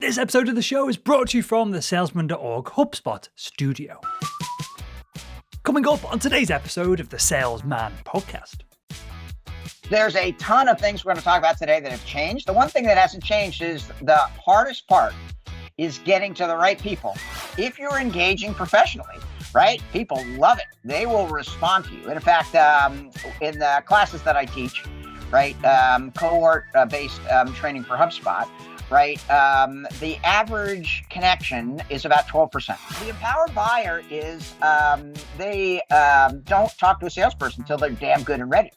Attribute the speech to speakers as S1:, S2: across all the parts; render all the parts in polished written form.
S1: This episode of the show is brought to you from the Salesman.org HubSpot studio. Coming up on today's episode of the Salesman Podcast.
S2: There's a ton of things we're going to talk about today that have changed. The one thing that hasn't changed is the hardest part is getting to the right people. If you're engaging professionally, right? People love it. They will respond to you. And in fact, in the classes that I teach, right, cohort-based training for HubSpot, right, the average connection is about 12%. The empowered buyer is they don't talk to a salesperson until they're damn good and ready,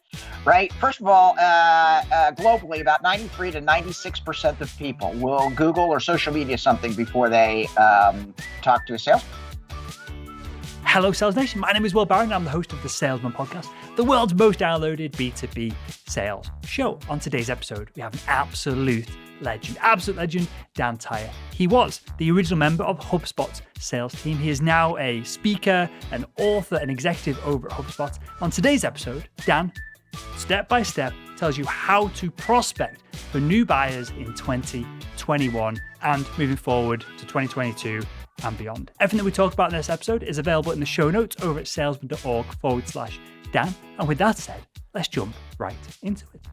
S2: right? First of all, globally, about 93 to 96% of people will Google or social media something before they talk to a salesperson.
S1: Hello, Sales Nation. My name is Will Barron. I'm the host of the Salesman Podcast, the world's most downloaded B2B sales show. On today's episode, we have an absolute legend, Dan Tyre. He was the original member of HubSpot's sales team. He is now a speaker, an author, an executive over at HubSpot. On today's episode, Dan, step by step, tells you how to prospect for new buyers in 2021 and moving forward to 2022 and beyond. Everything that we talk about in this episode is available in the show notes over at salesman.org/Dan. And with that said, let's jump right into it.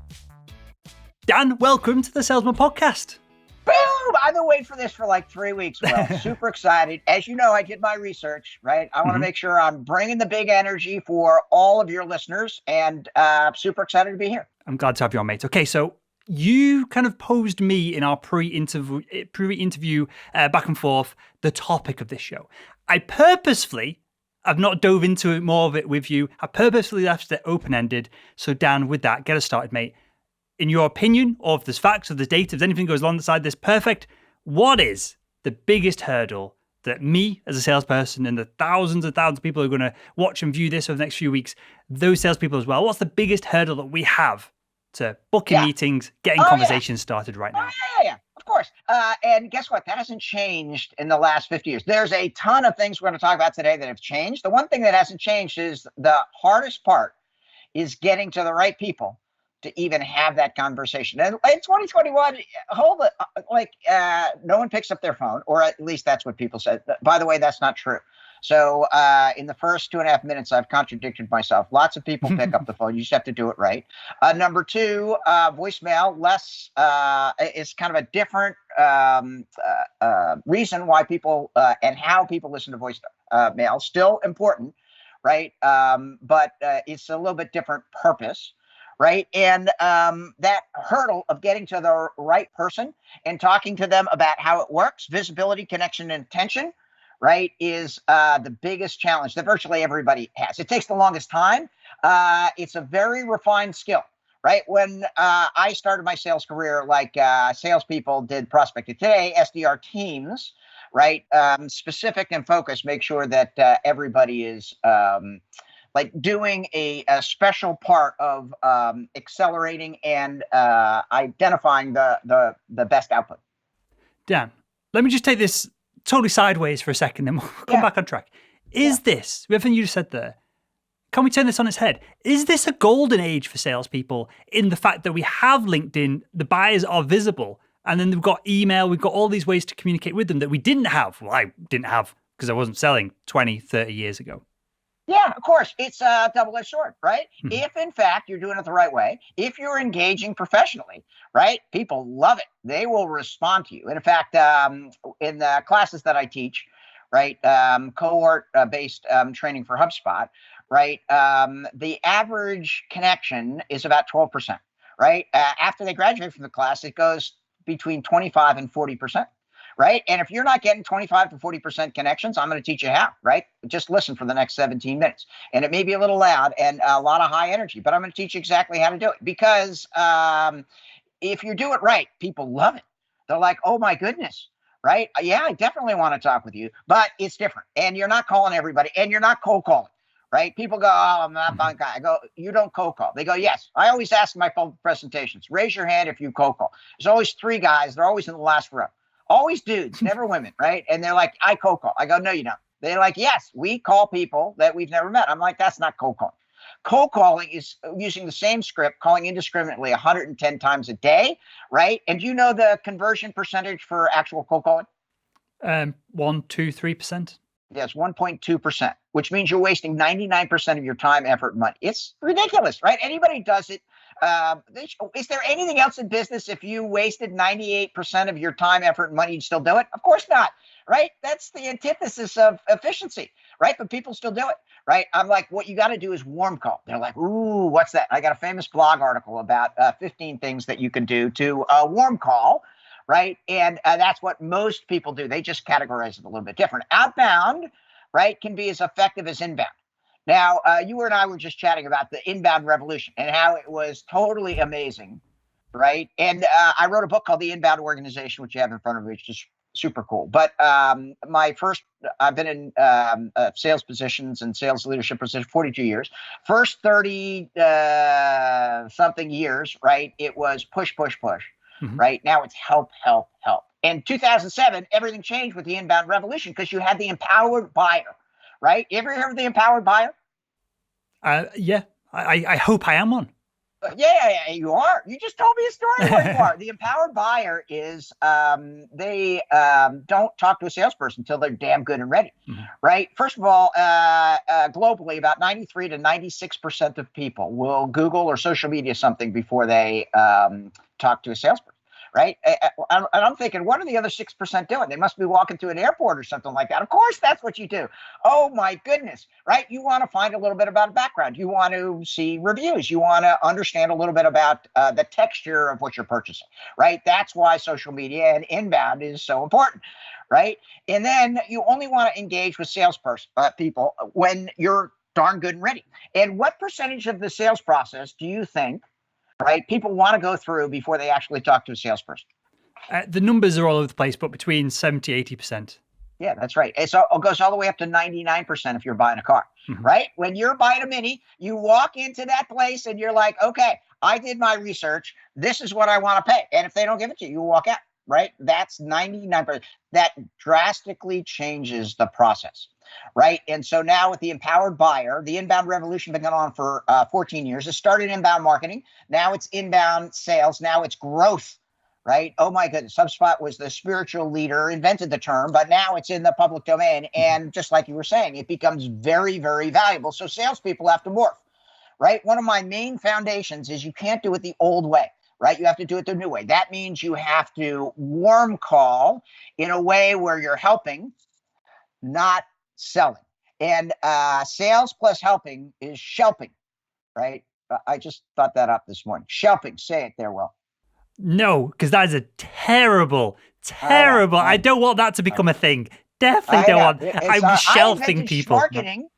S1: Dan, welcome to the Salesman Podcast.
S2: Boom! I've been waiting for this for like 3 weeks. Well, super excited. As you know, I did my research, right? I want to make sure I'm bringing the big energy for all of your listeners, and super excited to be here.
S1: I'm glad to have you on, mate. Okay, so you kind of posed me in our pre-interview back and forth the topic of this show. I've not dove into it more of it with you. I purposefully left it open-ended. So Dan, with that, get us started, mate. In your opinion, or if there's facts, or there's data, if anything goes alongside this, perfect. What is the biggest hurdle that me as a salesperson and the thousands and thousands of people who are going to watch and view this over the next few weeks, those salespeople as well, what's the biggest hurdle that we have to booking meetings, getting conversations started right now?
S2: Yeah, of course. And guess what? That hasn't changed in the last 50 years. There's a ton of things we're going to talk about today that have changed. The one thing that hasn't changed is the hardest part is getting to the right people to even have that conversation. And in 2021, no one picks up their phone, or at least that's what people said. By the way, that's not true. So in the first 2.5 minutes, I've contradicted myself. Lots of people pick up the phone. You just have to do it right. Number two, voicemail, is kind of a different reason why people and how people listen to voicemail. Still important, right? But it's a little bit different purpose. Right. And that hurdle of getting to the right person and talking to them about how it works, visibility, connection, and attention, right, is the biggest challenge that virtually everybody has. It takes the longest time. It's a very refined skill, right? When I started my sales career, salespeople did prospecting. Today, SDR teams, right, specific and focused, make sure that everybody is doing a special part of accelerating and identifying the best output.
S1: Dan, let me just take this totally sideways for a second, then we'll come back on track. Is this, everything you just said there, can we turn this on its head? Is this a golden age for salespeople in the fact that we have LinkedIn, the buyers are visible, and then we've got email, we've got all these ways to communicate with them that we didn't have? Well, I didn't have because I wasn't selling 20, 30 years ago.
S2: Yeah, of course. It's a double-edged sword, right? If, in fact, you're doing it the right way, if you're engaging professionally, right, people love it. They will respond to you. And in fact, in the classes that I teach, right, cohort-based training for HubSpot, right, the average connection is about 12%, right? After they graduate from the class, it goes between 25 and 40%. Right. And if you're not getting 25 to 40% connections, I'm going to teach you how. Right. Just listen for the next 17 minutes. And it may be a little loud and a lot of high energy, but I'm going to teach you exactly how to do it. Because if you do it right, people love it. They're like, oh, my goodness. Right. Yeah, I definitely want to talk with you, but it's different. And you're not calling everybody and you're not cold calling. Right. People go, oh, I'm not that guy. I go, you don't cold call. They go, yes. I always ask in my public presentations, raise your hand if you cold call. There's always 3 guys. They're always in the last row. Always dudes, never women, right? And they're like, I cold call. I go, no, you don't. They're like, yes, we call people that we've never met. I'm like, that's not cold calling. Cold calling is using the same script, calling indiscriminately 110 times a day, right? And do you know the conversion percentage for actual cold calling?
S1: 1, 2, 3%.
S2: Yes, 1.2%, which means you're wasting 99% of your time, effort, and money. It's ridiculous, right? Anybody does it. Is there anything else in business if you wasted 98% of your time, effort, and money, you'd still do it? Of course not, right? That's the antithesis of efficiency, right? But people still do it, right? I'm like, what you got to do is warm call. They're like, ooh, what's that? I got a famous blog article about 15 things that you can do to warm call, right? And that's what most people do. They just categorize it a little bit different. Outbound, right, can be as effective as inbound. Now, you and I were just chatting about the inbound revolution and how it was totally amazing, right? And I wrote a book called The Inbound Organization, which you have in front of me, which is super cool. But I've been in sales positions and sales leadership positions 42 years. First 30 something years, right, it was push, push, push. Mm-hmm. Right now it's help, help, help. In 2007, everything changed with the inbound revolution because you had the empowered buyer, right? You ever heard of the empowered buyer?
S1: Yeah, I hope I am one.
S2: Yeah, you are. You just told me a story where you are. The empowered buyer is they don't talk to a salesperson until they're damn good and ready, mm-hmm. right? First of all, globally, about 93 to 96% of people will Google or social media something before they talk to a salesperson. Right. And I'm thinking, what are the other 6% doing? They must be walking through an airport or something like that. Of course, that's what you do. Oh, my goodness. Right. You want to find a little bit about a background. You want to see reviews. You want to understand a little bit about the texture of what you're purchasing. Right. That's why social media and inbound is so important. Right. And then you only want to engage with people when you're darn good and ready. And what percentage of the sales process do you think, right, people want to go through before they actually talk to a salesperson?
S1: The numbers are all over the place, but between 70, 80%.
S2: Yeah, that's right. So it goes all the way up to 99% if you're buying a car, mm-hmm. right? When you're buying a Mini, you walk into that place and you're like, okay, I did my research. This is what I want to pay. And if they don't give it to you, you walk out, right? That's 99%. That drastically changes the process. Right. And so now with the empowered buyer, the inbound revolution been going on for 14 years. It started inbound marketing. Now it's inbound sales. Now it's growth. Right. Oh, my goodness. HubSpot was the spiritual leader, invented the term, but now it's in the public domain. And just like you were saying, it becomes very, very valuable. So salespeople have to morph. Right. One of my main foundations is you can't do it the old way. Right. You have to do it the new way. That means you have to warm call in a way where you're helping, not selling. And sales plus helping is shelping, right? I just thought that up this morning. Shelping, say it there, Will.
S1: No, because that is a terrible. I don't want that to become a thing. Definitely don't want. I'm shelving people.
S2: Marketing,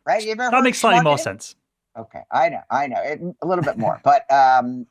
S2: right?
S1: That makes slightly more sense.
S2: Okay, I know, a little bit more, but I'm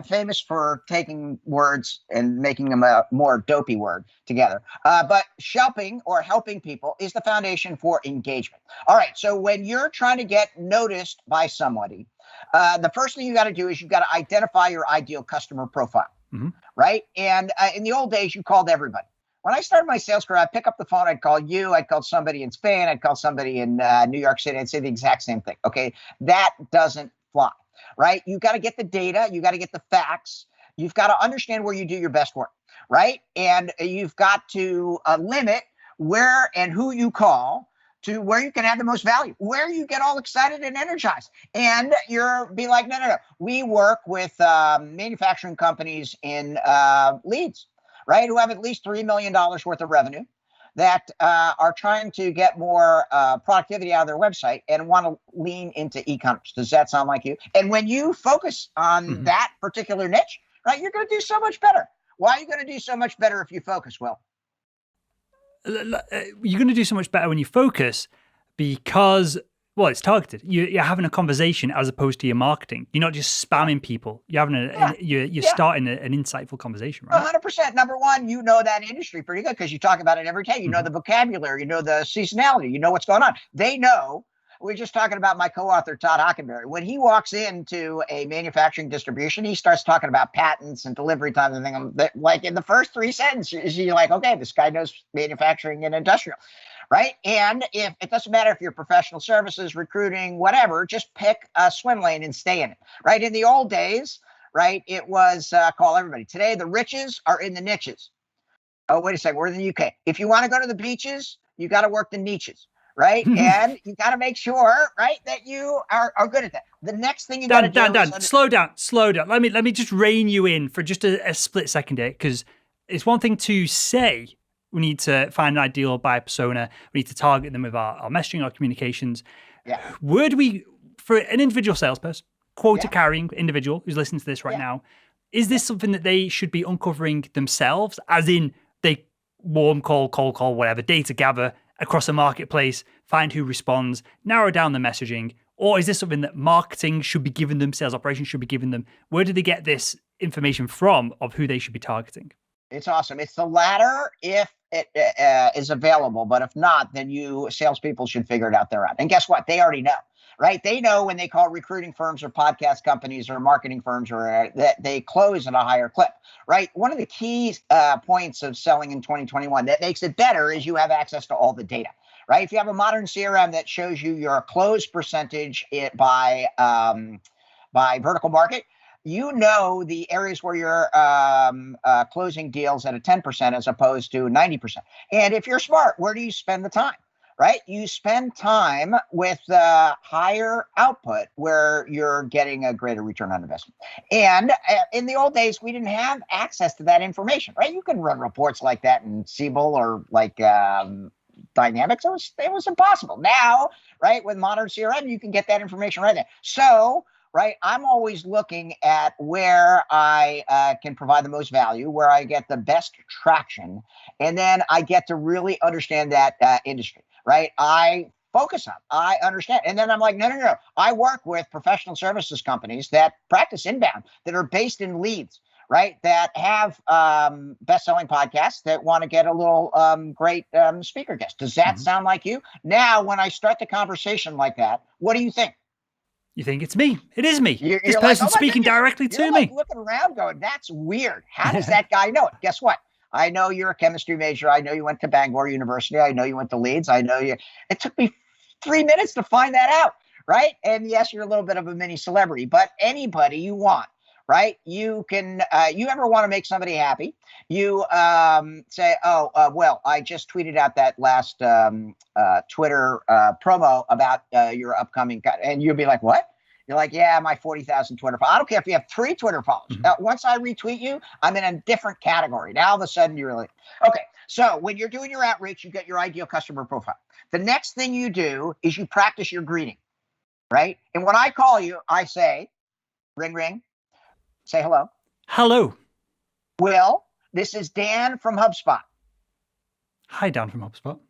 S2: famous for taking words and making them a more dopey word together. But shelping or helping people is the foundation for engagement. All right, so when you're trying to get noticed by somebody, the first thing you got to do is you've got to identify your ideal customer profile, mm-hmm. right? And in the old days, you called everybody. When I started my sales career, I'd pick up the phone. I'd call you. I'd call somebody in Spain. I'd call somebody in New York City. I'd say the exact same thing. Okay, that doesn't fly, right? You got to get the data. You got to get the facts. You've got to understand where you do your best work, right? And you've got to limit where and who you call to where you can add the most value, where you get all excited and energized. And be like, no. We work with manufacturing companies in Leeds, right, who have at least $3 million worth of revenue that are trying to get more productivity out of their website and want to lean into e-commerce. Does that sound like you? And when you focus on mm-hmm. that particular niche, right, you're going to do so much better. Why are you going to do so much better if you focus, Will?
S1: You're going to do so much better when you focus because, well, it's targeted. You're having a conversation as opposed to your marketing. You're not just spamming people. You're having you're starting an insightful conversation, right?
S2: 100%. Number one, you know that industry pretty good because you talk about it every day. You know the vocabulary, you know the seasonality, you know what's going on. They know we're just talking about my co-author, Todd Hockenberry. When he walks into a manufacturing distribution, he starts talking about patents and delivery times and things. Like in the first 3 sentences, you're like, okay, this guy knows manufacturing and industrial. Right. And if it doesn't matter if you're professional services, recruiting, whatever, just pick a swim lane and stay in it. Right. In the old days, right, it was call everybody. Today, the riches are in the niches. Oh, wait a second. We're in the UK. If you want to go to the beaches, you got to work the niches. Right. And you got to make sure, right, that you are good at that. The next thing you got to do
S1: is slow down. Let me just rein you in for just a split second here, because it's one thing to say we need to find an ideal buyer persona. We need to target them with our messaging, our communications.
S2: Yeah.
S1: Would we, for an individual salesperson, quota-carrying individual who's listening to this right now, is this something that they should be uncovering themselves, as in they warm call, cold call, whatever, data gather across a marketplace, find who responds, narrow down the messaging? Or is this something that marketing should be giving them, sales operations should be giving them? Where do they get this information from of who they should be targeting?
S2: It's awesome. It's the latter if it is available, but if not, then salespeople should figure it out their own. And guess what? They already know, right? They know when they call recruiting firms or podcast companies or marketing firms or that they close at a higher clip, right? One of the key points of selling in 2021 that makes it better is you have access to all the data, right? If you have a modern CRM that shows you your close percentage by vertical market, you know the areas where you're closing deals at a 10% as opposed to 90%. And if you're smart, where do you spend the time, right? You spend time with higher output where you're getting a greater return on investment. And in the old days, we didn't have access to that information, right? You can run reports like that in Siebel or like Dynamics. It was impossible. Now, right, with modern CRM, you can get that information right there. So, right, I'm always looking at where I can provide the most value, where I get the best traction, and then I get to really understand that industry, right? I focus on, I understand. And then I'm like, no. I work with professional services companies that practice inbound, that are based in Leeds, right, that have best-selling podcasts that want to get a little great speaker guest. Does that sound like you? Now, when I start the conversation like that, what do you think?
S1: You think it's me? It is me.
S2: You're
S1: this
S2: like,
S1: person's speaking directly to me.
S2: Looking around going, that's weird. How does that guy know it? Guess what? I know you're a chemistry major. I know you went to Bangor University. I know you went to Leeds. I know you. It took me 3 minutes to find that out, right? And yes, you're a little bit of a mini celebrity, but anybody you want, right? You can, you ever want to make somebody happy? You say, well, I just tweeted out that last Twitter promo about your upcoming, and you'll be like, what? You're like, yeah, my 40,000 Twitter followers. I don't care if you have 3 Twitter followers. Once I retweet you, I'm in a different category. Now, all of a sudden, you're like, okay. So when you're doing your outreach, you get your ideal customer profile. The next thing you do is you practice your greeting, right? And when I call you, I say, ring, ring. Say hello.
S1: Hello.
S2: Will, this is Dan from HubSpot.
S1: Hi, Dan from HubSpot.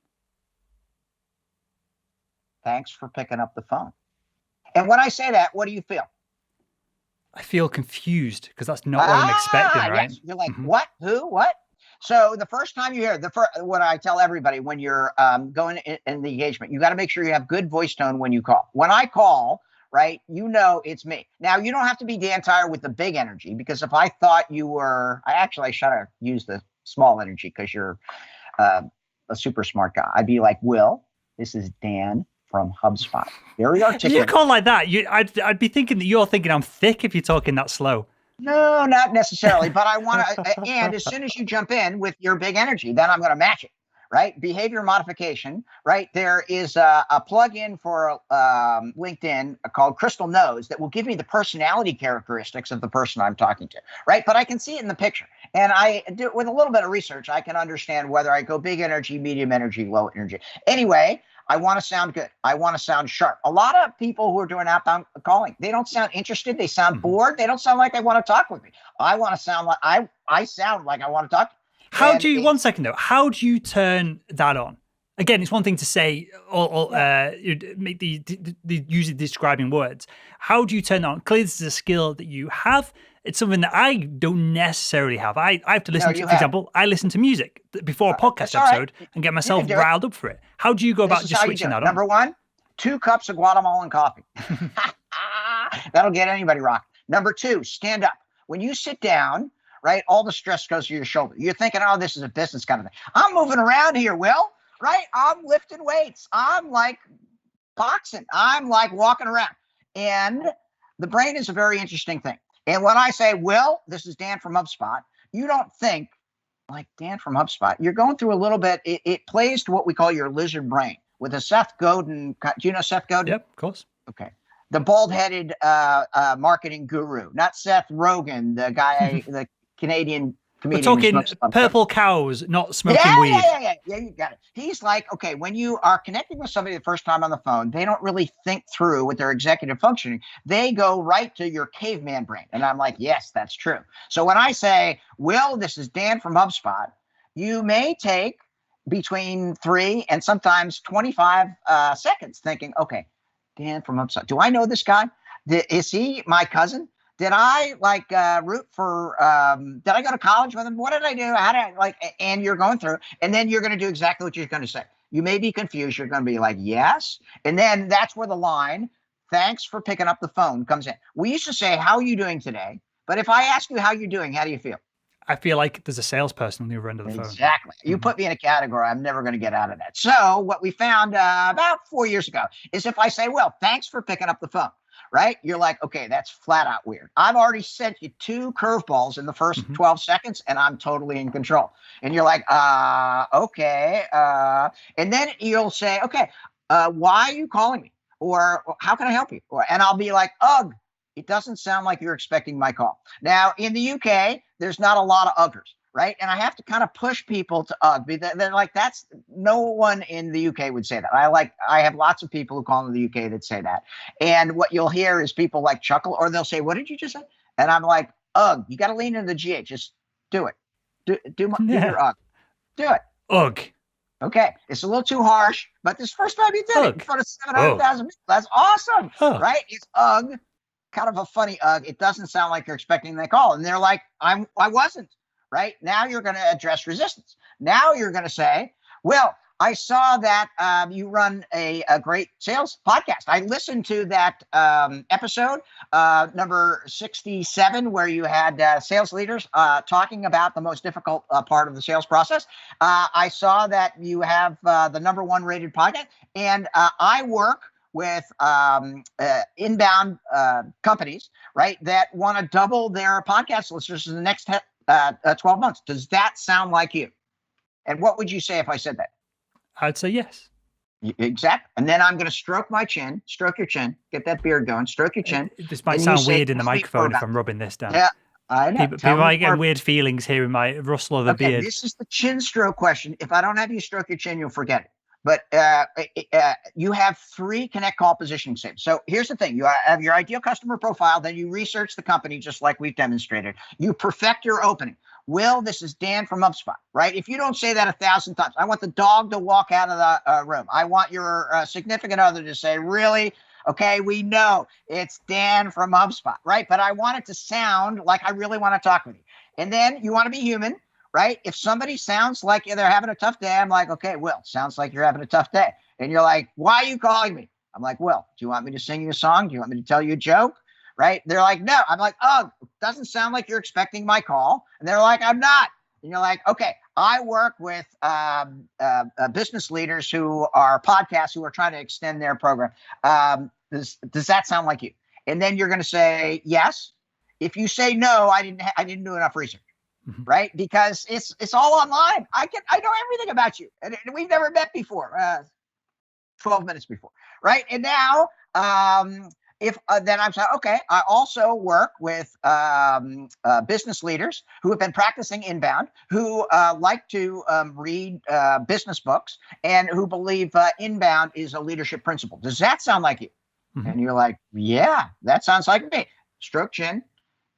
S2: Thanks for picking up the phone. And when I say that, what do you feel?
S1: I feel confused because that's not what I'm expecting, right?
S2: Yes. You're like, what? Who? What? So the first time you hear what I tell everybody when you're going in the engagement, you got to make sure you have good voice tone when you call. When I call, right, you know it's me. Now, you don't have to be Dan Tyre with the big energy, because if I thought you were, I should have used the small energy because you're a super smart guy. I'd be like, Will, this is Dan from HubSpot. Very articulate.
S1: You call like that, I'd be thinking that you're thinking I'm thick if you're talking that slow.
S2: No, not necessarily, but I want to, and as soon as you jump in with your big energy, then I'm going to match it. Right? Behavior modification, right? There is a plugin for LinkedIn called Crystal Knows that will give me the personality characteristics of the person I'm talking to, right? But I can see it in the picture. And I do, with a little bit of research, I can understand whether I go big energy, medium energy, low energy. Anyway, I want to sound good. I want to sound sharp. A lot of people who are doing outbound calling, they don't sound interested. They sound bored. They don't sound like they want to talk with me. I want to sound like I sound like I want to talk to you. One second though,
S1: how do you turn that on? Again, it's one thing to say or make the use of describing words. How do you turn that on? Clearly, this is a skill that you have. It's something that I don't necessarily have. I have to listen to, for example, I listen to music before a podcast episode and get myself riled up for it. How do you go about just switching that on?
S2: Number one, 2 cups of Guatemalan coffee. That'll get anybody rocking. Number 2, stand up. When you sit down, right, all the stress goes to your shoulder. You're thinking, oh, this is a business kind of thing. I'm moving around here, Will, right? I'm lifting weights. I'm like boxing. I'm like walking around. And the brain is a very interesting thing. And when I say, Will, this is Dan from HubSpot, you don't think like Dan from HubSpot. You're going through a little bit. It plays to what we call your lizard brain with a Seth Godin. Do you know Seth Godin?
S1: Yep, of course.
S2: Okay. The bald-headed marketing guru, not Seth Rogen, the guy, the Canadian comedian.
S1: We're talking purple cows, not smoking weed.
S2: Yeah, you got it. He's like, okay, when you are connecting with somebody the first time on the phone, they don't really think through with their executive functioning. They go right to your caveman brain. And I'm like, yes, that's true. So when I say, Will, this is Dan from HubSpot, you may take between 3 and sometimes 25 seconds thinking, okay, Dan from HubSpot. Do I know this guy? Is he my cousin? Did I root for, did I go to college with him? What did I do? How did I and you're going through, and then you're going to do exactly what you're going to say. You may be confused. You're going to be like, yes. And then that's where the line, thanks for picking up the phone, comes in. We used to say, how are you doing today? But if I ask you how you're doing, how do you feel?
S1: I feel like there's a salesperson on the other end of the phone.
S2: Exactly. You put me in a category, I'm never going to get out of that. So what we found about 4 years ago is if I say, well, thanks for picking up the phone, right? You're like, okay, that's flat out weird. I've already sent you 2 curveballs in the first 12 seconds and I'm totally in control. And you're like, okay. And then you'll say, okay, why are you calling me? Or how can I help you? And I'll be like, ugh. It doesn't sound like you're expecting my call. Now, in the UK, there's not a lot of uggers, right? And I have to kind of push people to ugh. They're like, that's no one in the UK would say that. I have lots of people who call in the UK that say that. And what you'll hear is people like chuckle, or they'll say, what did you just say? And I'm like, ugh, you got to lean into the GH. Just do it. Do your ugh. Do it.
S1: Ugh.
S2: Okay, it's a little too harsh, but this first time you did it in front of 700,000 people. That's awesome, right? It's ugh. Kind of a funny ugh. It doesn't sound like you're expecting the call. And they're like, I wasn't, right? Now you're going to address resistance. Now you're going to say, well, I saw that you run a great sales podcast. I listened to that episode, number 67, where you had sales leaders talking about the most difficult part of the sales process. I saw that you have the #1 rated podcast, and I work with inbound companies, right, that want to double their podcast listeners in the next 12 months. Does that sound like you? And what would you say if I said that?
S1: I'd say yes.
S2: Exactly. And then I'm going to stroke your chin, get that beard going, stroke your chin.
S1: This might sound weird in the microphone if I'm rubbing this down.
S2: Yeah, I know.
S1: People might get weird feelings hearing my rustle of the beard.
S2: This is the chin stroke question. If I don't have you stroke your chin, you'll forget it. But you have 3 connect call positioning statements. So here's the thing. You have your ideal customer profile. Then you research the company just like we've demonstrated. You perfect your opening. Will, this is Dan from HubSpot, right? If you don't say that 1,000 times, I want the dog to walk out of the room. I want your significant other to say, really? Okay, we know it's Dan from HubSpot, right? But I want it to sound like I really want to talk with you. And then you want to be human. Right? If somebody sounds like they're having a tough day, I'm like, okay, Will, sounds like you're having a tough day. And you're like, why are you calling me? I'm like, Will, do you want me to sing you a song? Do you want me to tell you a joke? Right? They're like, no. I'm like, oh, it doesn't sound like you're expecting my call. And they're like, I'm not. And you're like, okay, I work with business leaders who are podcasts who are trying to extend their program. Does that sound like you? And then you're going to say yes. If you say no, I didn't do enough research. Right? Because it's all online. I know everything about you. And we've never met before, 12 minutes before. Right? And now, then I'm saying, okay, I also work with business leaders who have been practicing inbound, who like to read business books, and who believe inbound is a leadership principle. Does that sound like you? And you're like, yeah, that sounds like me. Stroke chin.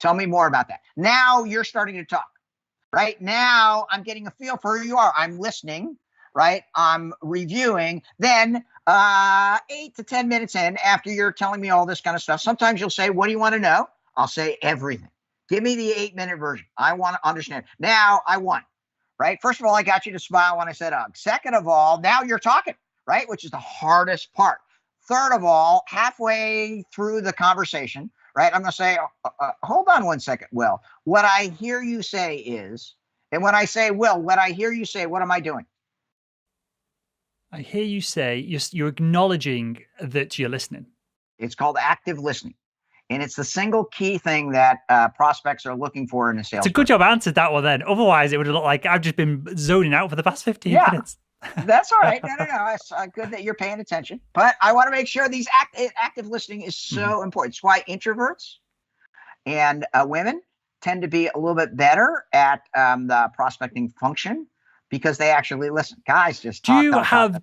S2: Tell me more about that. Now you're starting to talk. Right now, I'm getting a feel for who you are. I'm listening, right? I'm reviewing. Then 8 to 10 minutes in, after you're telling me all this kind of stuff, sometimes you'll say, what do you want to know? I'll say everything. Give me the 8-minute version. I want to understand. Now I won, right? First of all, I got you to smile when I said ugh. Second of all, now you're talking, right? Which is the hardest part. Third of all, halfway through the conversation, right, I'm going to say, hold on one second, Will. What I hear you say is, and when I say, Will, what I hear you say, what am I doing?
S1: I hear you say you're acknowledging that you're listening.
S2: It's called active listening. And it's the single key thing that prospects are looking for in a sales.
S1: It's a good job I answered that one then. Otherwise, it would have looked like I've just been zoning out for the past 15 minutes.
S2: That's all right. No. It's good that you're paying attention. But I want to make sure these active listening is so important. It's why introverts and women tend to be a little bit better at the prospecting function because they actually listen. Guys just talk.
S1: Do you have,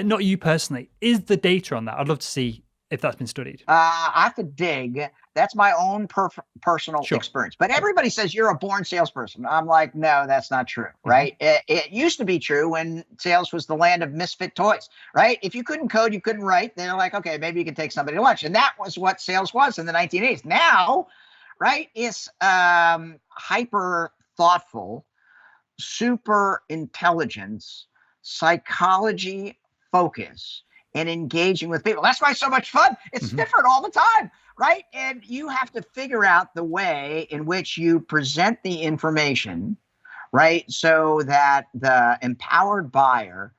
S1: not you personally, is the data on that? I'd love to see if that's been studied.
S2: I have to dig. That's my own personal experience. But everybody says you're a born salesperson. I'm like, no, that's not true, right? It used to be true when sales was the land of misfit toys, right? If you couldn't code, you couldn't write. They're like, okay, maybe you can take somebody to lunch. And that was what sales was in the 1980s. Now, right, it's hyper thoughtful, super intelligence, psychology focus, and engaging with people. That's why it's so much fun. It's different all the time, right? And you have to figure out the way in which you present the information, right? So that the empowered buyer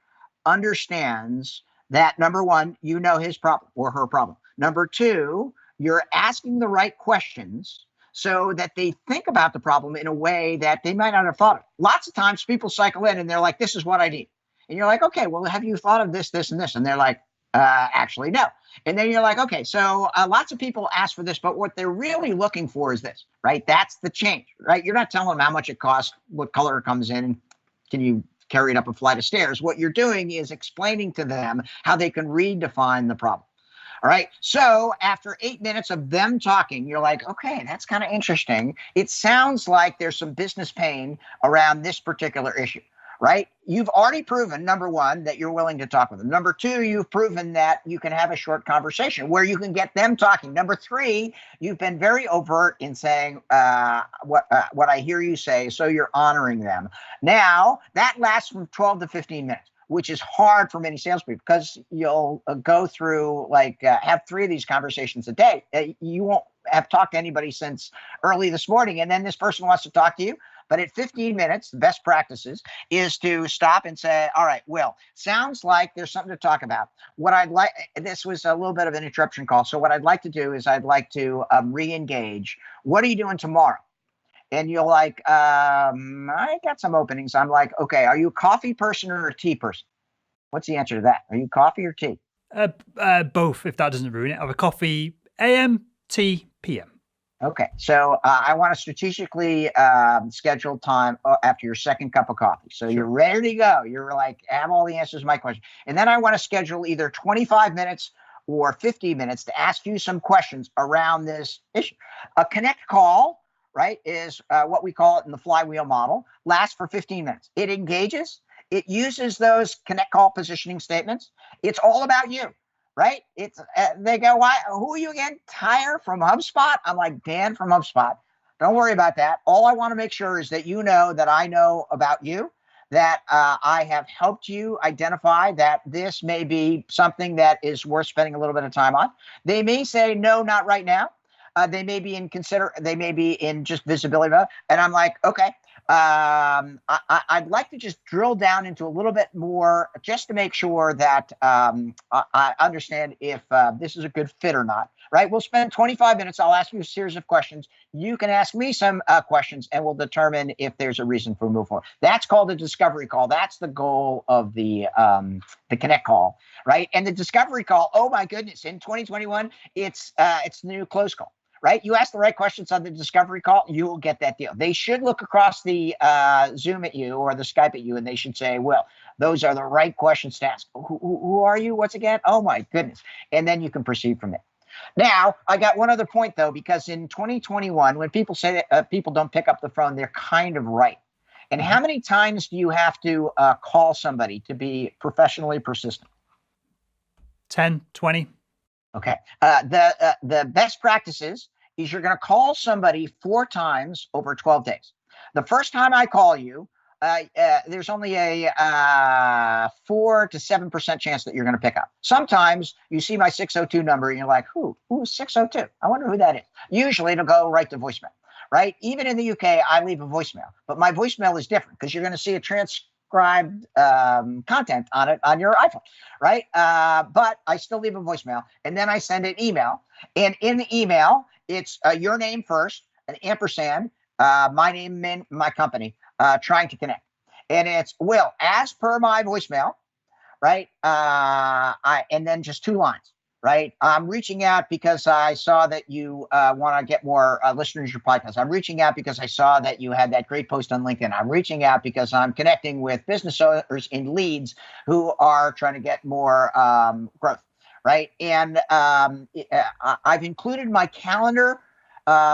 S2: understands that, number one, you know his problem or her problem. Number two, you're asking the right questions so that they think about the problem in a way that they might not have thought of. Lots of times people cycle in and they're like, this is what I need. And you're like, okay, well, have you thought of this, this, and this? And they're like, actually, no. And then you're like, okay, so lots of people ask for this, but what they're really looking for is this, right? That's the change, right? You're not telling them how much it costs, what color it comes in, and can you carry it up a flight of stairs. What you're doing is explaining to them how they can redefine the problem. All right. So after 8 minutes of them talking, you're like, okay, that's kind of interesting. It sounds like there's some business pain around this particular issue. Right? You've already proven, number one, that you're willing to talk with them. Number two, you've proven that you can have a short conversation where you can get them talking. Number three, you've been very overt in saying what I hear you say, so you're honoring them. Now, that lasts from 12 to 15 minutes, which is hard for many salespeople because you'll go through, have 3 of these conversations a day. You won't have talked to anybody since early this morning, and then this person wants to talk to you. But at 15 minutes, the best practices is to stop and say, all right, Will, sounds like there's something to talk about. What I'd like, this was a little bit of an interruption call. So what I'd like to do is I'd like to re-engage. What are you doing tomorrow? And you're like, I got some openings. I'm like, okay, are you a coffee person or a tea person? What's the answer to that? Are you coffee or tea?
S1: Both, if that doesn't ruin it. I have a coffee AM, tea PM.
S2: Okay, so I want to strategically schedule time after your second cup of coffee. So you're ready to go. You're like, I have all the answers to my question. And then I want to schedule either 25 minutes or 50 minutes to ask you some questions around this issue. A connect call, right, is what we call it in the flywheel model, lasts for 15 minutes. It engages. It uses those connect call positioning statements. It's all about you. Right? It's they go, why? Who are you again? Tyre from HubSpot? I'm like, Dan from HubSpot. Don't worry about that. All I want to make sure is that you know that I know about you, that I have helped you identify that this may be something that is worth spending a little bit of time on. They may say, no, not right now. They may be in just visibility mode. And I'm like, okay. I'd like to just drill down into a little bit more just to make sure that I understand if this is a good fit or not, right? We'll spend 25 minutes. I'll ask you a series of questions. You can ask me some questions and we'll determine if there's a reason for move forward. That's called a discovery call. That's the goal of the connect call, right? And the discovery call, oh my goodness, in 2021, it's the new close call. Right? You ask the right questions on the discovery call, you will get that deal. They should look across the Zoom at you or the Skype at you, and they should say, well, those are the right questions to ask. Who are you? What's again? Oh, my goodness. And then you can proceed from there. Now, I got one other point, though, because in 2021, when people say that people don't pick up the phone, they're kind of right. And how many times do you have to call somebody to be professionally persistent?
S1: 10, 20.
S2: Okay. The best practices is you're going to call somebody 4 times over 12 days. The first time I call you, there's only a 4 to 7% chance that you're going to pick up. Sometimes you see my 602 number and you're like, who? Who's 602? I wonder who that is. Usually it'll go right to voicemail, right? Even in the UK, I leave a voicemail, but my voicemail is different because you're going to see a transcribed content on it on your iPhone, right? But I still leave a voicemail, and then I send an email, and in the email, it's your name first, an ampersand, my name and my company, trying to connect. And it's, Will, as per my voicemail, right? And then just 2 lines, right? I'm reaching out because I saw that you want to get more listeners to your podcast. I'm reaching out because I saw that you had that great post on LinkedIn. I'm reaching out because I'm connecting with business owners in leads who are trying to get more growth, right? And I've included my calendar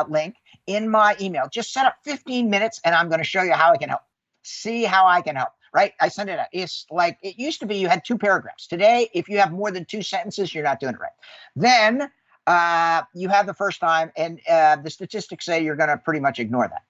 S2: link in my email. Just set up 15 minutes and I'm going to show you how I can help. See how I can help, right? I send it out. It's like, it used to be you had 2 paragraphs. Today, if you have more than 2 sentences, you're not doing it right. Then you have the first time, and the statistics say you're going to pretty much ignore that.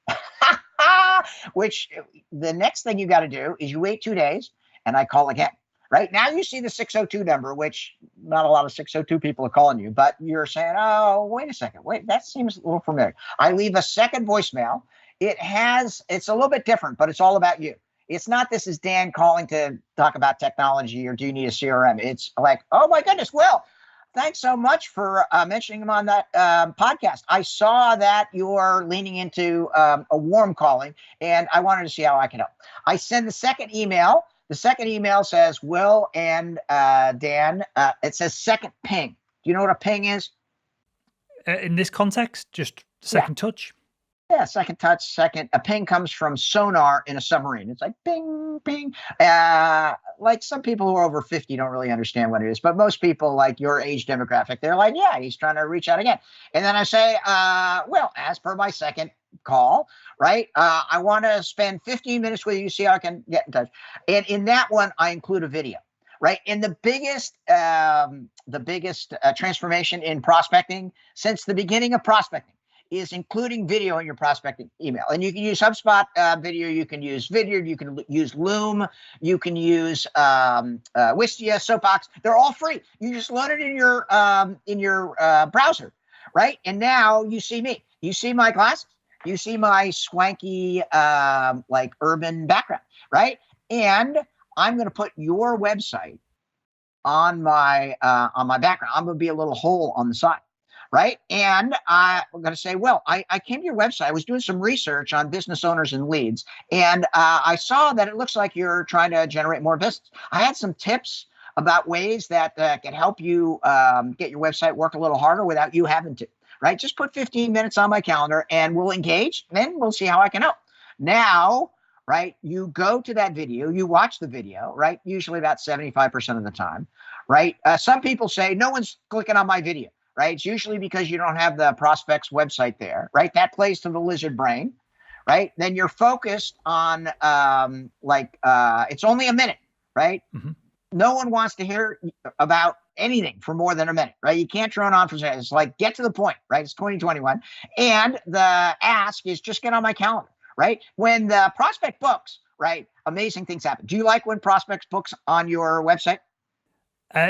S2: Which the next thing you got to do is you wait 2 days and I call again. Right now you see the 602 number, which not a lot of 602 people are calling you, but you're saying, oh, wait a second. Wait, that seems a little familiar. I leave a second voicemail. It's a little bit different, but it's all about you. It's not, this is Dan calling to talk about technology or do you need a CRM? It's like, oh my goodness, Will, thanks so much for mentioning him on that podcast. I saw that you're leaning into a warm calling and I wanted to see how I can help. I send the second email. The second email says, Will and Dan, it says second ping. Do you know what a ping is?
S1: In this context, just second touch?
S2: Yeah, second touch, a ping comes from sonar in a submarine. It's like ping, ping. Like some people who are over 50 don't really understand what it is, but most people like your age demographic, they're like, yeah, he's trying to reach out again. And then I say, well, as per my second call, right? I want to spend 15 minutes with you, see how I can get in touch. And in that one, I include a video, right? And the biggest transformation in prospecting since the beginning of prospecting is including video in your prospecting email. And you can use HubSpot video, you can use Vidyard, you can use Loom, you can use Wistia, Soapbox. They're all free. You just load it in your browser, right? And now you see me. You see my glasses. You see my swanky like urban background, right? And I'm going to put your website on my background. I'm going to be a little hole on the side. Right. And I'm going to say, well, I came to your website. I was doing some research on business owners and leads. And I saw that it looks like you're trying to generate more business. I had some tips about ways that can help you get your website work a little harder without you having to. Right. Just put 15 minutes on my calendar and we'll engage. Then we'll see how I can help. Now, right, you go to that video, you watch the video, right, usually about 75% of the time. Right. Some people say no one's clicking on my video. Right. It's usually because you don't have the prospect's website there. Right. That plays to the lizard brain. Right. Then you're focused on it's only a minute. Right. Mm-hmm. No one wants to hear about anything for more than a minute. Right. You can't drone on for seconds. It's like, get to the point. Right. It's 2021. And the ask is just get on my calendar. Right. When the prospect books. Right. Amazing things happen. Do you like when prospects books on your website?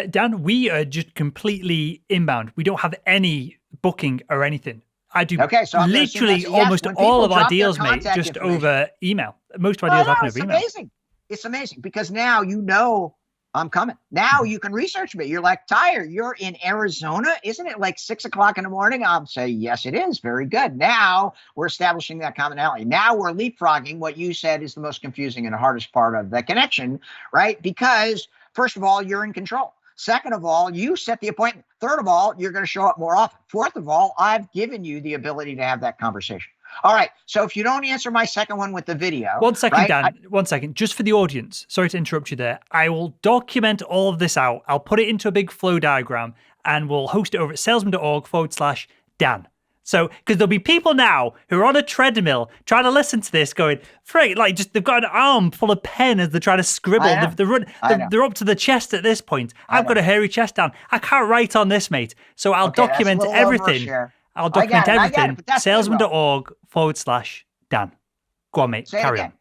S1: Dan, we are just completely inbound. We don't have any booking or anything. I do literally almost all of our deals, mate, just over email. Most of our deals happen over email.
S2: Amazing. It's amazing because now you know I'm coming. Now you can research me. You're like, Tyre, you're in Arizona. Isn't it like 6 o'clock in the morning? I'll say, yes, it is. Very good. Now we're establishing that commonality. Now we're leapfrogging what you said is the most confusing and hardest part of the connection, right? Because first of all, you're in control. Second of all, you set the appointment. Third of all, you're going to show up more often. Fourth of all, I've given you the ability to have that conversation. All right. So if you don't answer my second one with the video.
S1: 1 second, right, Dan. 1 second. Just for the audience. Sorry to interrupt you there. I will document all of this out. I'll put it into a big flow diagram and we'll host it over at salesman.org/Dan. So, because there'll be people now who are on a treadmill trying to listen to this going, Frank, like just they've got an arm full of pen as they're trying to scribble. They're up to the chest at this point. I've got a hairy chest down. I can't write on this, mate. So I'll document everything. I'll document everything. Salesman.org/Dan. Go on, mate. Carry on.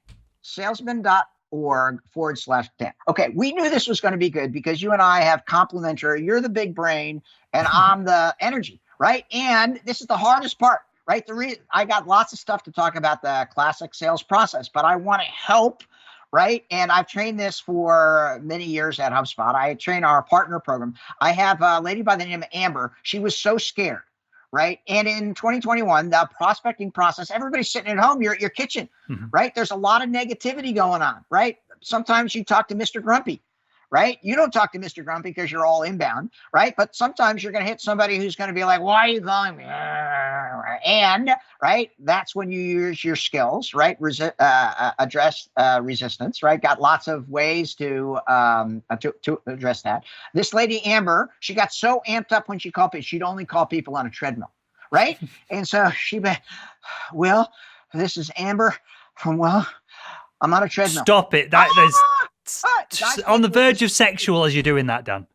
S2: salesman.org/Dan. Okay, we knew this was going to be good because you and I have complementary. You're the big brain and I'm the energy, right? And this is the hardest part, right? I got lots of stuff to talk about the classic sales process, but I want to help, right? And I've trained this for many years at HubSpot. I train our partner program. I have a lady by the name of Amber. She was so scared, right? And in 2021, the prospecting process, everybody's sitting at home, you're at your kitchen, right? There's a lot of negativity going on, right? Sometimes you talk to Mr. Grumpy, right? You don't talk to Mr. Grumpy because you're all inbound, right? But sometimes you're going to hit somebody who's going to be like, why are you calling me? And, right, that's when you use your skills, right? Address resistance, right? Got lots of ways to address that. This lady, Amber, she got so amped up when she called people, she'd only call people on a treadmill, right? And so Will, this is Amber from I'm on a treadmill.
S1: Stop it. There's on the verge of sexual as you're doing that, Dan.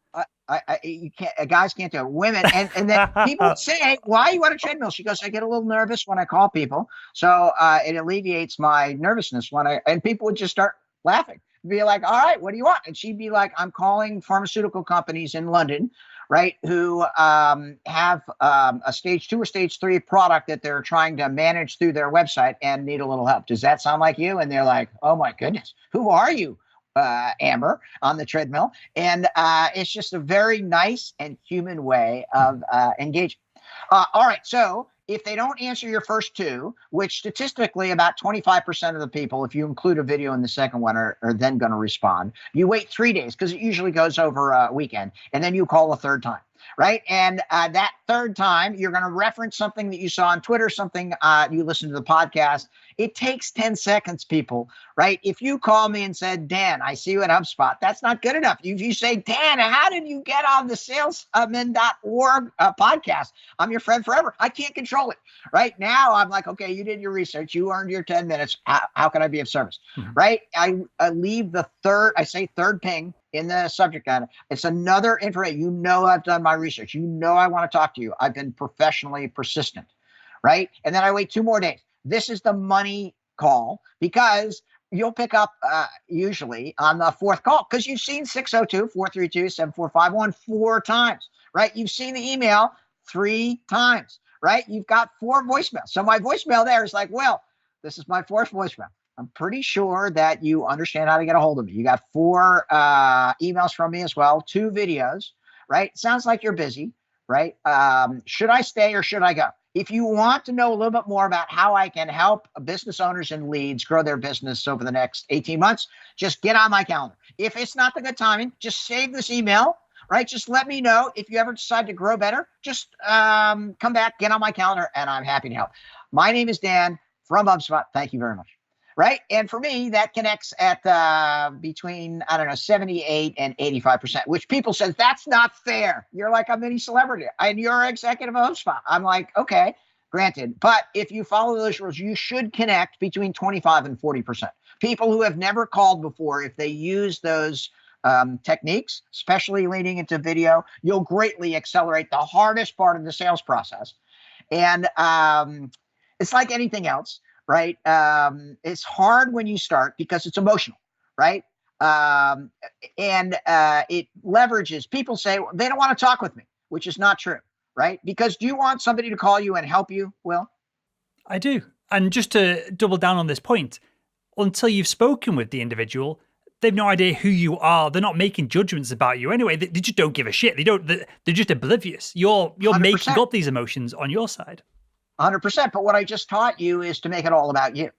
S2: You can't. Guys can't do it. Women, and then people say, "Why are you on a treadmill?" She goes, "I get a little nervous when I call people, so it alleviates my nervousness And people would just start laughing, be like, "All right, what do you want?" And she'd be like, "I'm calling pharmaceutical companies in London, right, who have a stage 2 or stage 3 product that they're trying to manage through their website and need a little help. Does that sound like you?" And they're like, "Oh my goodness, who are you?" Amber on the treadmill. And it's just a very nice and human way of engaging. All right. So if they don't answer your first two, which statistically about 25% of the people, if you include a video in the second one, are then going to respond, you wait 3 days because it usually goes over a weekend. And then you call a third time. Right. And that third time, you're going to reference something that you saw on Twitter, something you listened to the podcast. It takes 10 seconds, people. Right. If you call me and said, Dan, I see you at HubSpot, that's not good enough. If you say, Dan, how did you get on the salesman.org podcast? I'm your friend forever. I can't control it. Right now, I'm like, OK, you did your research. You earned your 10 minutes. How can I be of service? Right. I leave the third ping in the subject line. It's another information. You know, I've done my research. You know, I want to talk to you. I've been professionally persistent, right? And then I wait 2 more days. This is the money call because you'll pick up usually on the fourth call because you've seen 602-432-7451 4 times, right? You've seen the email 3 times, right? You've got 4 voicemails. So my voicemail there is like, well, this is my 4th voicemail. I'm pretty sure that you understand how to get a hold of me. You got 4 emails from me as well, 2 videos, right? Sounds like you're busy, right? Should I stay or should I go? If you want to know a little bit more about how I can help business owners and leads grow their business over the next 18 months, just get on my calendar. If it's not the good timing, just save this email, right? Just let me know. If you ever decide to grow better, just come back, get on my calendar, and I'm happy to help. My name is Dan from HubSpot. Thank you very much. Right. And for me, that connects at between, 78 and 85%, which people says that's not fair. You're like a mini celebrity and you're executive of HubSpot. I'm like, OK, granted. But if you follow those rules, you should connect between 25 and 40%. People who have never called before, if they use those techniques, especially leading into video, you'll greatly accelerate the hardest part of the sales process. And it's like anything else. Right. It's hard when you start because it's emotional. Right. And it leverages. People say they don't want to talk with me, which is not true. Right. Because do you want somebody to call you and help you? Will?
S1: I do. And just to double down on this point, until you've spoken with the individual, they've no idea who you are. They're not making judgments about you anyway. They just don't give a shit. They're just oblivious. You're 100%. Making up these emotions on your side.
S2: 100%. But what I just taught you is to make it all about you.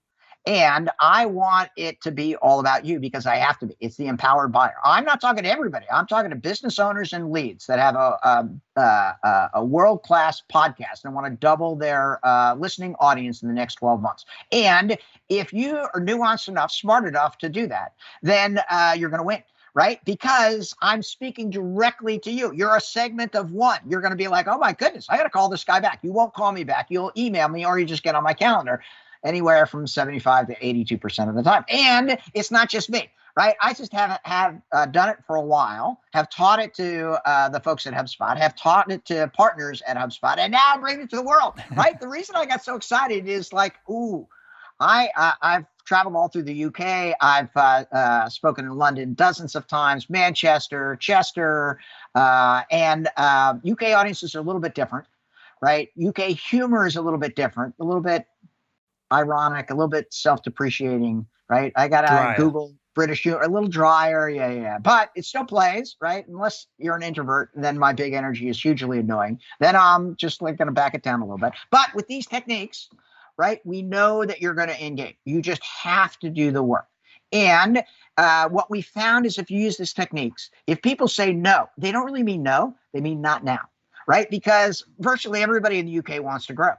S2: And I want it to be all about you because I have to be. It's the empowered buyer. I'm not talking to everybody. I'm talking to business owners and leads that have a world-class podcast and want to double their listening audience in the next 12 months. And if you are nuanced enough, smart enough to do that, then you're going to win. Right? Because I'm speaking directly to you. You're a segment of one. You're going to be like, oh my goodness, I got to call this guy back. You won't call me back. You'll email me or you just get on my calendar anywhere from 75 to 82% of the time. And it's not just me, right? I just have done it for a while, have taught it to the folks at HubSpot, have taught it to partners at HubSpot, and now bring it to the world, right? The reason I got so excited is like, I've traveled all through the UK. I've spoken in London dozens of times, Manchester, Chester, and UK audiences are a little bit different, right? UK humor is a little bit different, a little bit ironic, a little bit self-depreciating, right? I got to Google British humor, a little drier, yeah. But it still plays, right? Unless you're an introvert, then my big energy is hugely annoying. Then I'm just like going to back it down a little bit. But with these techniques, right, we know that you're going to engage. You just have to do the work. And what we found is if you use these techniques, if people say no, they don't really mean no, they mean not now, right? Because virtually everybody in the UK wants to grow.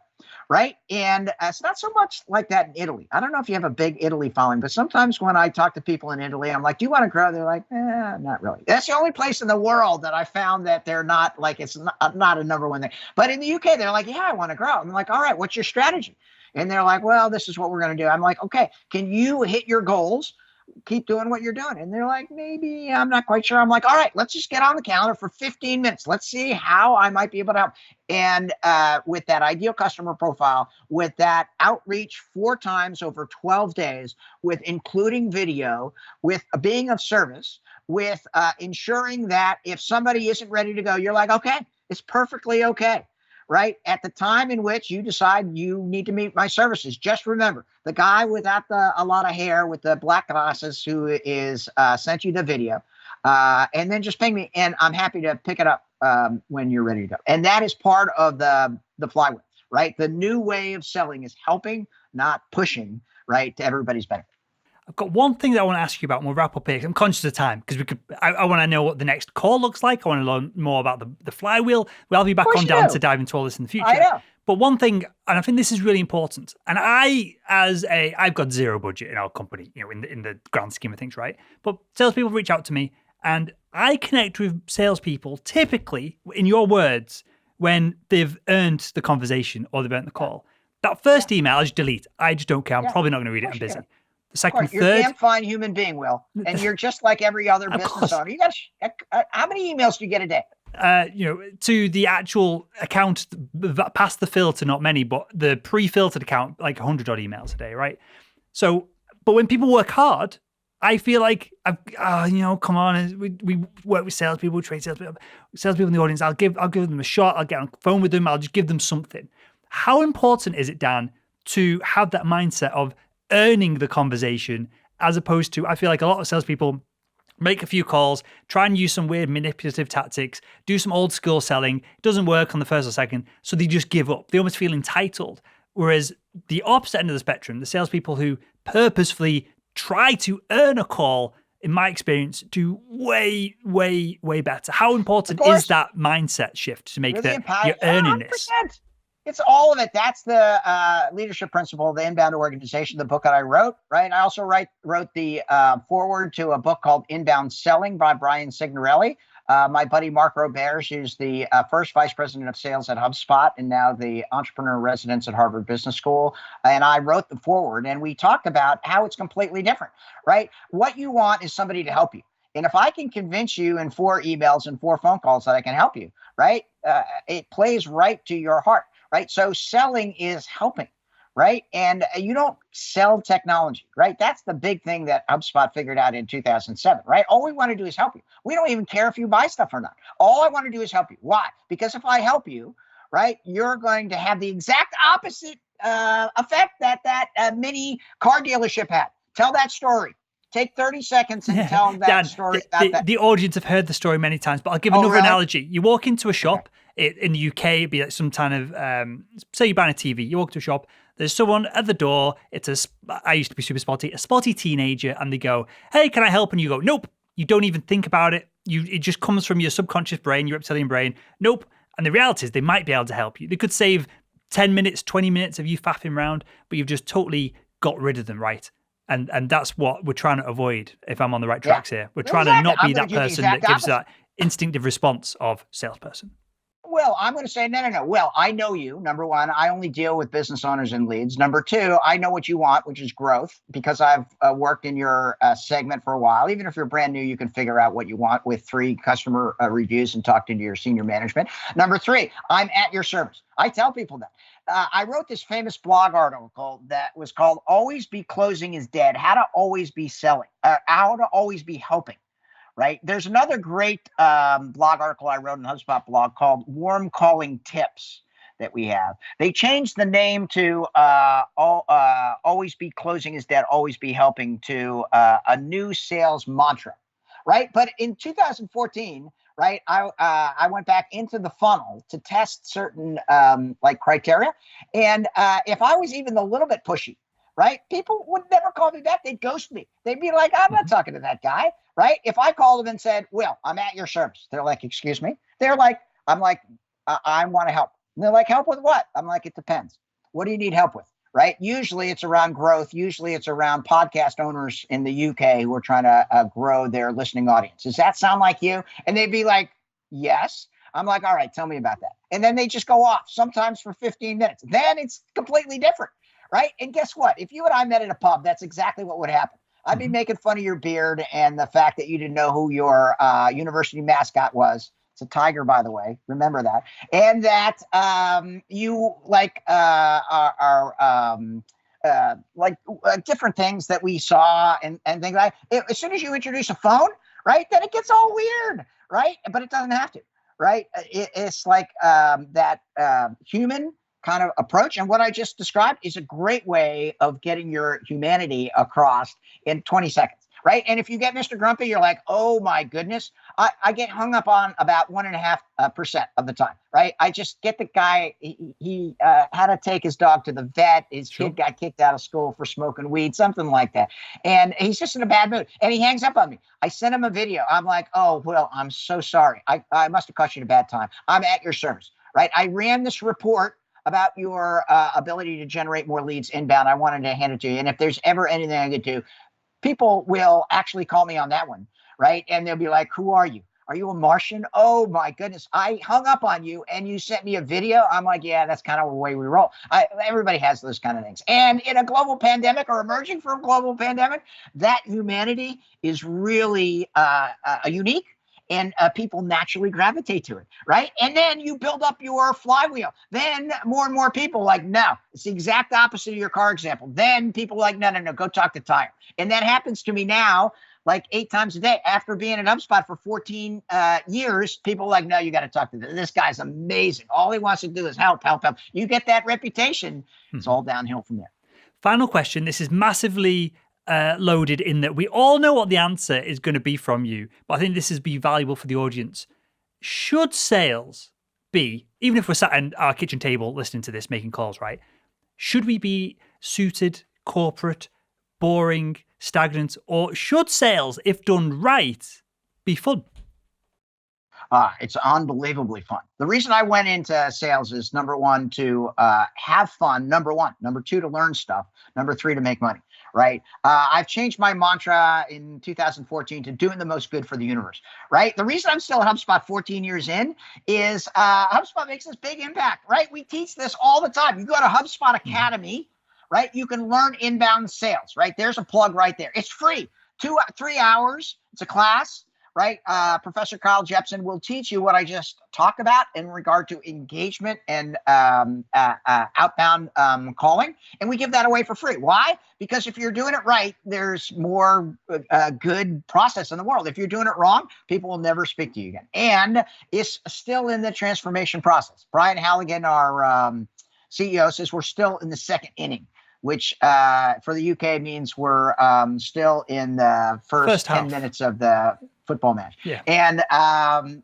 S2: Right. And it's not so much like that in Italy. I don't know if you have a big Italy following, but sometimes when I talk to people in Italy, I'm like, do you want to grow? They're like, not really. That's the only place in the world that I found that they're not like, it's not a number one thing. But in the UK, they're like, yeah, I want to grow. I'm like, all right, what's your strategy? And they're like, well, this is what we're going to do. I'm like, okay, can you hit your goals? Keep doing what you're doing. And they're like, maybe I'm not quite sure. I'm like, all right, let's just get on the calendar for 15 minutes. Let's see how I might be able to help. And with that ideal customer profile, with that outreach 4 times over 12 days, with including video, with being of service, with ensuring that if somebody isn't ready to go, you're like, okay, it's perfectly okay. Right? At the time in which you decide you need to meet my services, just remember the guy without a lot of hair with the black glasses who is sent you the video, and then just ping me, and I'm happy to pick it up when you're ready to go. And that is part of the flywheel, right? The new way of selling is helping, not pushing, right, to everybody's benefit.
S1: I've got one thing that I want to ask you about, and we'll wrap up here. I'm conscious of time because I want to know what the next call looks like. I want to learn more about the flywheel. We'll have you back on Dan to dive into all this in the future.
S2: I know.
S1: But one thing, and I think this is really important, and I've got zero budget in our company, in the grand scheme of things, right? But salespeople reach out to me, and I connect with salespeople typically, in your words, when they've earned the conversation or they've earned the call. That first email, I just delete. I just don't care. I'm probably not going to read it. I'm busy. The second,
S2: you're a damn fine human being, Will, and you're just like every other business owner. You got how many emails do you get a day?
S1: To the actual account past the filter, not many, but the pre-filtered account, like 100 odd emails a day, right? So, but when people work hard, I feel like come on, we work with salespeople, we train salespeople in the audience. I'll give them a shot. I'll get on the phone with them. I'll just give them something. How important is it, Dan, to have that mindset of earning the conversation, as opposed to, I feel like a lot of salespeople make a few calls, try and use some weird manipulative tactics, do some old school selling, it doesn't work on the first or second, so they just give up. They almost feel entitled. Whereas the opposite end of the spectrum, the salespeople who purposefully try to earn a call, in my experience, do way, way, way better. How important is that mindset shift to make really that you're earning 100%. This?
S2: It's all of it. That's the leadership principle of the Inbound Organization, the book that I wrote, right? I also wrote the foreword to a book called Inbound Selling by Brian Signorelli. My buddy Mark Roberge, who's the first vice president of sales at HubSpot and now the entrepreneur in residence at Harvard Business School. And I wrote the foreword, and we talked about how it's completely different, right? What you want is somebody to help you. And if I can convince you in 4 emails and 4 phone calls that I can help you, right? It plays right to your heart. Right. So selling is helping. Right. And you don't sell technology. Right. That's the big thing that HubSpot figured out in 2007. Right. All we want to do is help you. We don't even care if you buy stuff or not. All I want to do is help you. Why? Because if I help you, right, you're going to have the exact opposite effect that mini car dealership had. Tell that story. Take 30 seconds and tell that Dan, story.
S1: The audience have heard the story many times, but I'll give another analogy. You walk into a shop. In the UK, it'd be like some kind of, say you're buying a TV, you walk to a shop, there's someone at the door, I used to be super spotty, a spotty teenager, and they go, hey, can I help? And you go, nope. You don't even think about it. It just comes from your subconscious brain, your reptilian brain. Nope. And the reality is they might be able to help you. They could save 10 minutes, 20 minutes of you faffing around, but you've just totally got rid of them, right? And that's what we're trying to avoid, if I'm on the right tracks here. We're trying to not be that person that gives that instinctive response of salesperson.
S2: Will, I'm going to say, no. Will, I know you. Number one, I only deal with business owners and leads. Number two, I know what you want, which is growth, because I've worked in your segment for a while. Even if you're brand new, you can figure out what you want with 3 customer reviews and talk to your senior management. Number 3, I'm at your service. I tell people that. I wrote this famous blog article that was called Always Be Closing is Dead, How to Always Be Selling, How to Always Be Helping. Right. There's another great blog article I wrote in the HubSpot blog called Warm Calling Tips that we have. They changed the name to Always Be Closing is Dead, Always Be Helping to a new sales mantra. Right. But in 2014, right, I went back into the funnel to test certain criteria. And if I was even a little bit pushy, right, people would never call me back. They'd ghost me. They'd be like, I'm not talking to that guy. Right. If I called them and said, Will, I'm at your service. They're like, excuse me. They're like, I'm like, I want to help. And they're like, help with what? I'm like, it depends. What do you need help with? Right. Usually it's around growth. Usually it's around podcast owners in the UK who are trying to grow their listening audience. Does that sound like you? And they'd be like, yes. I'm like, all right, tell me about that. And then they just go off, sometimes for 15 minutes. Then it's completely different. Right. And guess what? If you and I met at a pub, that's exactly what would happen. I'd be making fun of your beard and the fact that you didn't know who your university mascot was. It's a tiger, by the way. Remember that. And that you different things that we saw and things like that. As soon as you introduce a phone, right, then it gets all weird, right? But it doesn't have to, right? It's like that human kind of approach. And what I just described is a great way of getting your humanity across in 20 seconds, right? And if you get Mr. Grumpy, you're like, oh my goodness, I get hung up on about 1.5% of the time, right? I just get the guy, he had to take his dog to the vet. His kid got kicked out of school for smoking weed, something like that. And he's just in a bad mood and he hangs up on me. I send him a video. I'm like, oh, Will, I'm so sorry. I must have caught you at a bad time. I'm at your service, right? I ran this report about your ability to generate more leads inbound. I wanted to hand it to you. And if there's ever anything I could do, people will actually call me on that one, right? And they'll be like, who are you? Are you a Martian? Oh my goodness. I hung up on you and you sent me a video. I'm like, yeah, that's kind of the way we roll. Everybody has those kind of things. And in a global pandemic or emerging from a global pandemic, that humanity is really unique. And people naturally gravitate to it, right? And then you build up your flywheel. Then more and more people like, no, it's the exact opposite of your car example. Then people like, no, go talk to Tyre. And that happens to me now like 8 times a day. After being at HubSpot for 14 years, people are like, no, you got to talk to this guy's amazing. All he wants to do is help. You get that reputation. It's all downhill from there.
S1: Final question. This is massively loaded in that we all know what the answer is going to be from you, but I think this is be valuable for the audience. Should sales be, even if we're sat at our kitchen table listening to this, making calls, right? Should we be suited, corporate, boring, stagnant, or should sales, if done right, be fun?
S2: It's unbelievably fun. The reason I went into sales is number one, to have fun. Number one. Number two, to learn stuff. Number three, to make money. Right. I've changed my mantra in 2014 to doing the most good for the universe. Right. The reason I'm still at HubSpot 14 years in is HubSpot makes this big impact. Right. We teach this all the time. You go to HubSpot Academy, right? You can learn inbound sales. Right. There's a plug right there. It's free. 3 hours. It's a class. Right. Professor Kyle Jepson will teach you what I just talked about in regard to engagement and outbound calling. And we give that away for free. Why? Because if you're doing it right, there's more good process in the world. If you're doing it wrong, people will never speak to you again. And it's still in the transformation process. Brian Halligan, our CEO, says we're still in the second inning, which for the UK means we're still in the first 10 minutes of the football match. Yeah. And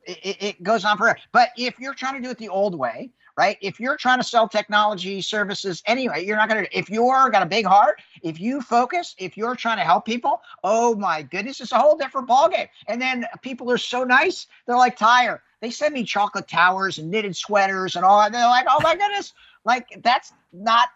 S2: it goes on forever. But if you're trying to do it the old way, right? If you're trying to sell technology services anyway, you're not going to, if you're got a big heart, if you focus, if you're trying to help people, oh my goodness, it's a whole different ballgame. And then people are so nice. They're like, Tyre, they send me chocolate towers and knitted sweaters and all. And they're like, oh my goodness, like that's not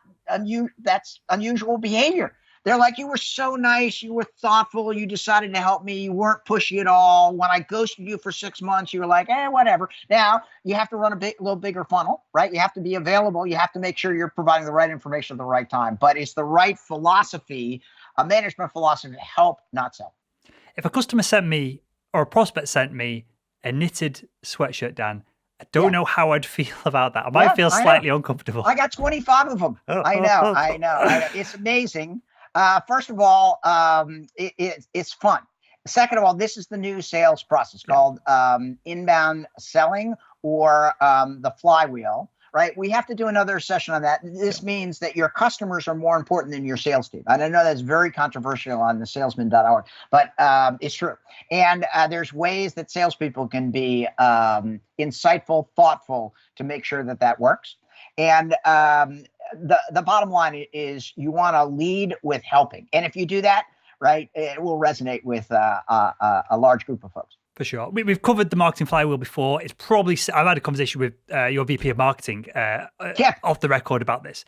S2: that's unusual behavior. They're like, you were so nice. You were thoughtful. You decided to help me. You weren't pushy at all. When I ghosted you for 6 months, you were like, whatever. Now you have to run a little bigger funnel, right? You have to be available. You have to make sure you're providing the right information at the right time. But it's the right philosophy, a management philosophy to help, not sell.
S1: If a customer sent me or a prospect sent me a knitted sweatshirt, Dan, I don't know how I'd feel about that. I might feel slightly uncomfortable.
S2: I got 25 of them. I know. It's amazing. First of all, it's fun. Second of all, this is the new sales process called inbound selling or the flywheel, right? We have to do another session on that. This means that your customers are more important than your sales team. And I know that's very controversial on the salesman.org, but it's true. And there's ways that salespeople can be insightful, thoughtful to make sure that that works. And the bottom line is you want to lead with helping. And if you do that, right, it will resonate with a large group of folks.
S1: For sure. We've covered the marketing flywheel before. It's probably, I've had a conversation with your VP of marketing off the record about this,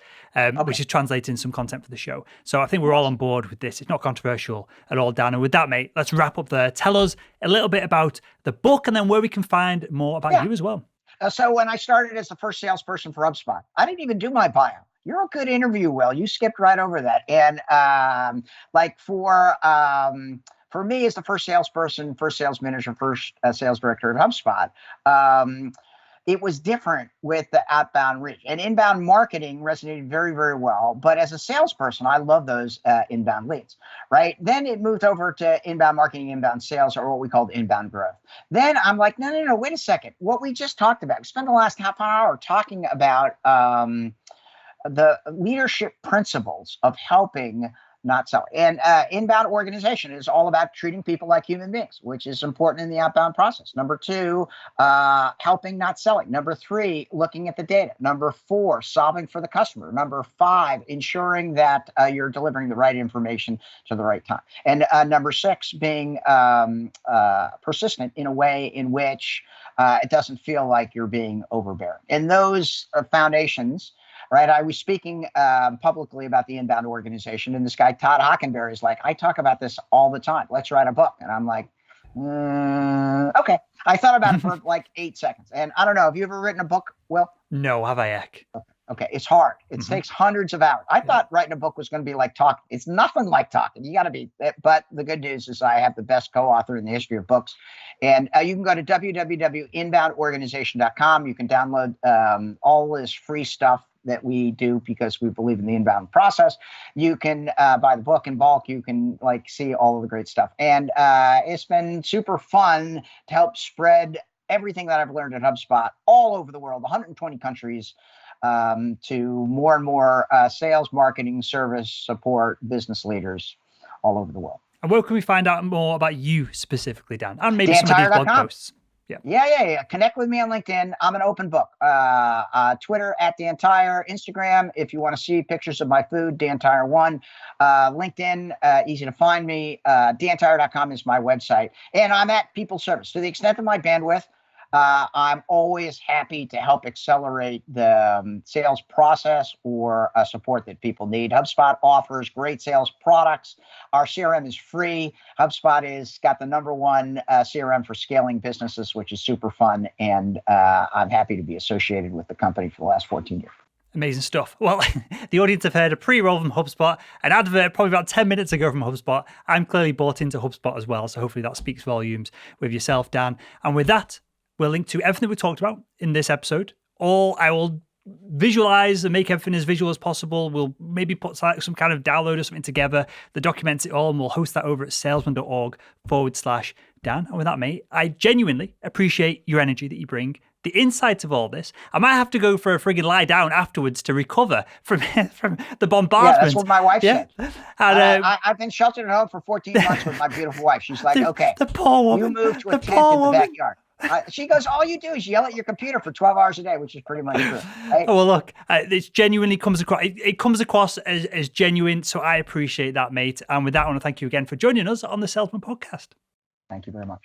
S1: which is translating some content for the show. So I think we're all on board with this. It's not controversial at all, Dan. And with that, mate, let's wrap up there. Tell us a little bit about the book and then where we can find more about you as well.
S2: So when I started as the first salesperson for HubSpot, I didn't even do my bio. You're a good interview, Will. You skipped right over that. And for me as the first salesperson, first sales manager, first sales director at HubSpot, it was different with the outbound reach. And inbound marketing resonated very, very well. But as a salesperson, I love those inbound leads, right? Then it moved over to inbound marketing, inbound sales, or what we called inbound growth. Then I'm like, no, wait a second. What we just talked about, we spent the last half hour talking about the leadership principles of helping, not selling. And inbound organization is all about treating people like human beings, which is important in the outbound process. Number 2, helping, not selling. Number 3, looking at the data. Number 4, solving for the customer. Number 5, ensuring that you're delivering the right information to the right time. And number 6, being persistent in a way in which it doesn't feel like you're being overbearing. And those foundations, right? I was speaking publicly about the inbound organization, and this guy, Todd Hockenberry, is like, I talk about this all the time. Let's write a book. And I'm like, okay. I thought about it for like 8 seconds. And I don't know, have you ever written a book, Will?
S1: No, have I, Eck?
S2: Okay, it's hard. It takes hundreds of hours. I thought writing a book was going to be like talking. It's nothing like talking. You got to be. But the good news is I have the best co-author in the history of books. And you can go to www.inboundorganization.com. You can download all this free stuff that we do because we believe in the inbound process. You can buy the book in bulk. You can see all of the great stuff. And it's been super fun to help spread everything that I've learned at HubSpot all over the world, 120 countries, to more and more sales, marketing, service, support, business leaders all over the world.
S1: And where can we find out more about you specifically, Dan? And maybe some of these blog posts.
S2: Yeah. Connect with me on LinkedIn. I'm an open book. Twitter at Dan Tyre. Instagram, if you want to see pictures of my food, Dan Tyre 1. LinkedIn, easy to find me. DanTyre.com is my website. And I'm at People Service. To the extent of my bandwidth, I'm always happy to help accelerate the sales process or support that people need. HubSpot offers great sales products. Our CRM is free. HubSpot is got the #1 CRM for scaling businesses, which is super fun. And I'm happy to be associated with the company for the last 14 years.
S1: Amazing stuff. Well, the audience have heard a pre-roll from HubSpot, an advert probably about 10 minutes ago from HubSpot. I'm clearly bought into HubSpot as well. So hopefully that speaks volumes with yourself, Dan. And with that, we'll link to everything we talked about in this episode. I will visualize and make everything as visual as possible. We'll maybe put some kind of download or something together that documents it all, and we'll host that over at salesman.org/Dan. And with that, mate, I genuinely appreciate your energy that you bring, the insights of all this. I might have to go for a friggin' lie down afterwards to recover from the bombardment.
S2: Yeah, that's what my wife said.
S1: And,
S2: I've been sheltered at home for 14 months with my beautiful wife. She's like, okay,
S1: the poor woman.
S2: You moved to a tent in the backyard. She goes, all you do is yell at your computer for 12 hours a day, which is pretty much true. Right?
S1: Oh, well, look, it genuinely comes across. It comes across as genuine. So I appreciate that, mate. And with that, I want to thank you again for joining us on the Salesman Podcast.
S2: Thank you very much.